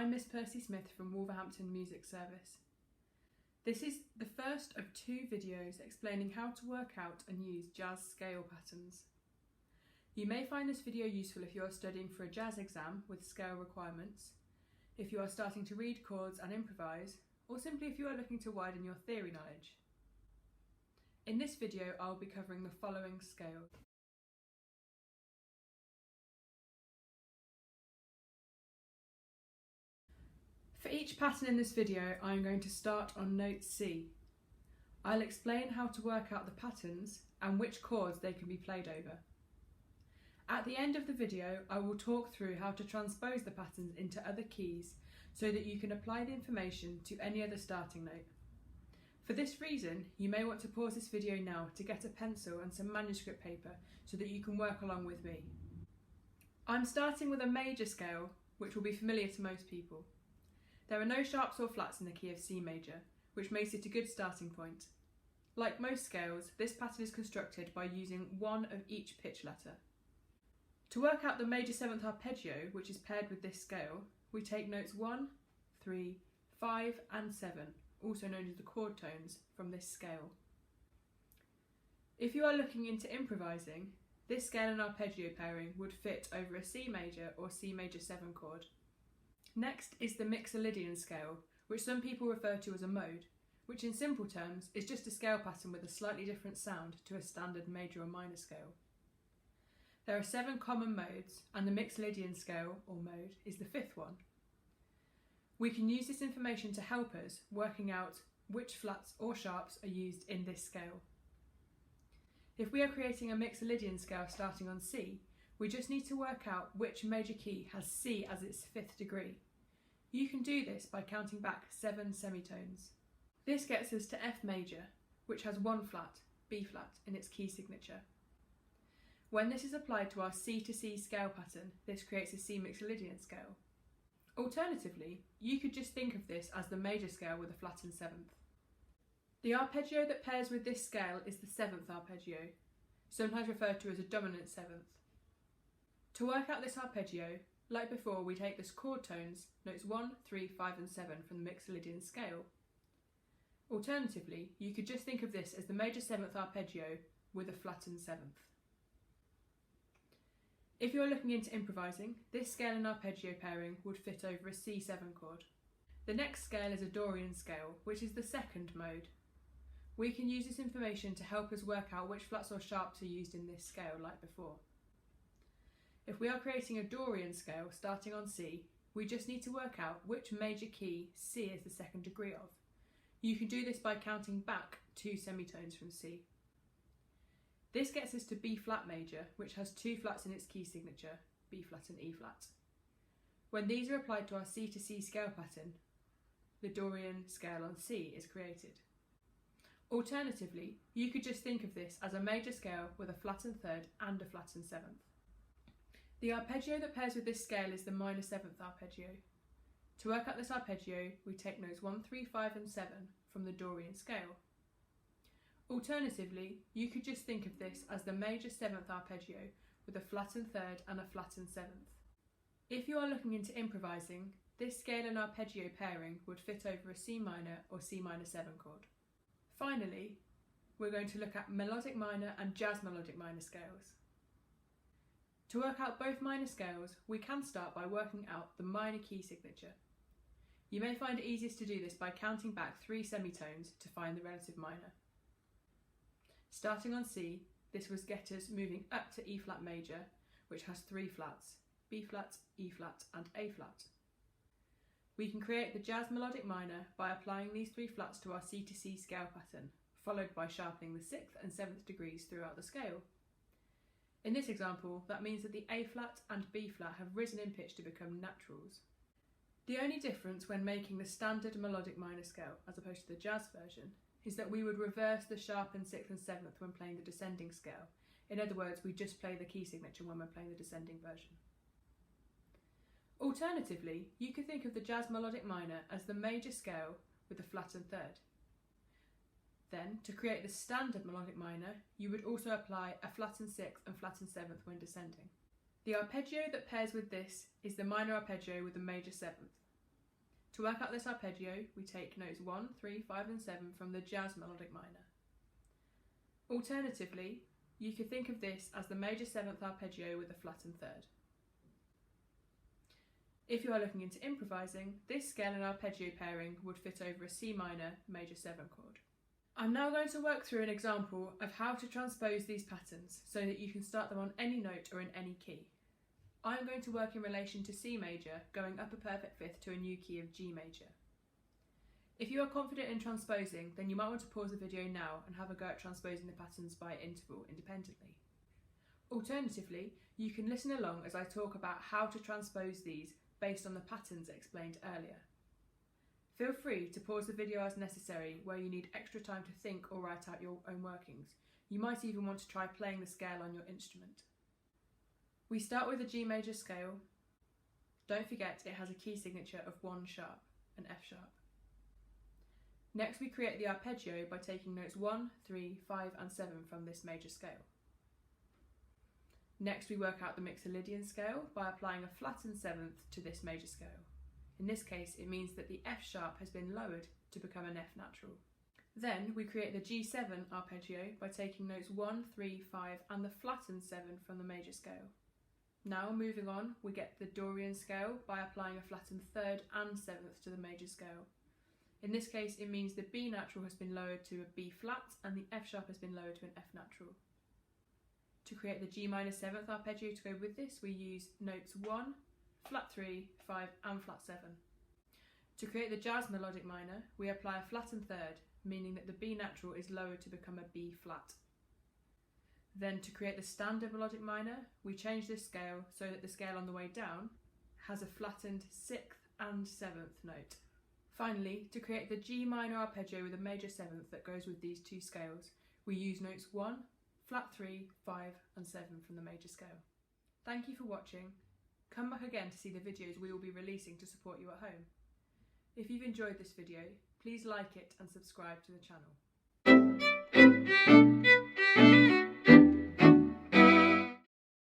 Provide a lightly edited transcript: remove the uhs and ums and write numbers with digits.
I'm Miss Percy Smith from Wolverhampton Music Service. This is the first of 2 videos explaining how to work out and use jazz scale patterns. You may find this video useful if you are studying for a jazz exam with scale requirements, if you are starting to read chords and improvise, or simply if you are looking to widen your theory knowledge. In this video, I'll be covering the following scale. For each pattern in this video, I'm going to start on note C. I'll explain how to work out the patterns and which chords they can be played over. At the end of the video, I will talk through how to transpose the patterns into other keys so that you can apply the information to any other starting note. For this reason, you may want to pause this video now to get a pencil and some manuscript paper so that you can work along with me. I'm starting with a major scale, which will be familiar to most people. There are no sharps or flats in the key of C major, which makes it a good starting point. Like most scales, this pattern is constructed by using one of each pitch letter. To work out the major 7th arpeggio, which is paired with this scale, we take notes 1, 3, 5 and 7, also known as the chord tones, from this scale. If you are looking into improvising, this scale and arpeggio pairing would fit over a C major or C major 7 chord. Next is the Mixolydian scale, which some people refer to as a mode, which in simple terms is just a scale pattern with a slightly different sound to a standard major or minor scale. There are 7 common modes, and the Mixolydian scale, or mode, is the 5th one. We can use this information to help us working out which flats or sharps are used in this scale. If we are creating a Mixolydian scale starting on C, we just need to work out which major key has C as its 5th degree. You can do this by counting back 7 semitones. This gets us to F major, which has 1 flat, B flat, in its key signature. When this is applied to our C to C scale pattern, this creates a C Mixolydian scale. Alternatively, you could just think of this as the major scale with a flattened 7th. The arpeggio that pairs with this scale is the 7th arpeggio, sometimes referred to as a dominant 7th. To work out this arpeggio, like before, we take the chord tones, notes 1, 3, 5 and 7 from the Mixolydian scale. Alternatively, you could just think of this as the major 7th arpeggio with a flattened 7th. If you're looking into improvising, this scale and arpeggio pairing would fit over a C7 chord. The next scale is a Dorian scale, which is the 2nd mode. We can use this information to help us work out which flats or sharps are used in this scale, like before. If we are creating a Dorian scale starting on C, we just need to work out which major key C is the 2nd degree of. You can do this by counting back 2 semitones from C. This gets us to B flat major, which has 2 flats in its key signature, B flat and E flat. When these are applied to our C to C scale pattern, the Dorian scale on C is created. Alternatively, you could just think of this as a major scale with a flattened 3rd and a flattened 7th. The arpeggio that pairs with this scale is the minor 7th arpeggio. To work out this arpeggio, we take notes 1, 3, 5 and 7 from the Dorian scale. Alternatively, you could just think of this as the major 7th arpeggio with a flattened 3rd and a flattened 7th. If you are looking into improvising, this scale and arpeggio pairing would fit over a C minor or C minor 7 chord. Finally, we're going to look at melodic minor and jazz melodic minor scales. To work out both minor scales, we can start by working out the minor key signature. You may find it easiest to do this by counting back 3 semitones to find the relative minor. Starting on C, this would get us moving up to E flat major, which has 3 flats, B flat, E flat and A flat. We can create the jazz melodic minor by applying these 3 flats to our C to C scale pattern, followed by sharpening the 6th and 7th degrees throughout the scale. In this example, that means that the A flat and B flat have risen in pitch to become naturals. The only difference when making the standard melodic minor scale, as opposed to the jazz version, is that we would reverse the sharpened 6th and 7th when playing the descending scale. In other words, we just play the key signature when we're playing the descending version. Alternatively, you could think of the jazz melodic minor as the major scale with a flattened 3rd. Then, to create the standard melodic minor, you would also apply a flattened 6th and flattened 7th when descending. The arpeggio that pairs with this is the minor arpeggio with the major 7th. To work out this arpeggio, we take notes 1, 3, 5 and 7 from the jazz melodic minor. Alternatively, you could think of this as the major 7th arpeggio with a flattened third. If you are looking into improvising, this scale and arpeggio pairing would fit over a C minor major 7 chord. I'm now going to work through an example of how to transpose these patterns so that you can start them on any note or in any key. I'm going to work in relation to C major, going up a perfect fifth to a new key of G major. If you are confident in transposing, then you might want to pause the video now and have a go at transposing the patterns by interval independently. Alternatively, you can listen along as I talk about how to transpose these based on the patterns explained earlier. Feel free to pause the video as necessary where you need extra time to think or write out your own workings. You might even want to try playing the scale on your instrument. We start with a G major scale. Don't forget it has a key signature of 1 sharp, an F sharp. Next we create the arpeggio by taking notes 1, 3, 5 and 7 from this major scale. Next we work out the Mixolydian scale by applying a flattened 7th to this major scale. In this case it means that the F sharp has been lowered to become an F natural. Then we create the G7 arpeggio by taking notes 1, 3, 5 and the flattened 7 from the major scale. Now moving on, we get the Dorian scale by applying a flattened 3rd and 7th to the major scale. In this case it means the B natural has been lowered to a B flat and the F sharp has been lowered to an F natural. To create the G minor 7th arpeggio to go with this, we use notes 1, flat 3, 5 and flat 7. To create the jazz melodic minor, we apply a flattened 3rd, meaning that the B natural is lowered to become a B flat. Then to create the standard melodic minor, we change this scale so that the scale on the way down has a flattened 6th and 7th note. Finally, to create the G minor arpeggio with a major 7th that goes with these two scales, we use notes 1, flat 3, 5 and 7 from the major scale. Thank you for watching. Come back again to see the videos we will be releasing to support you at home. If you've enjoyed this video, please like it and subscribe to the channel.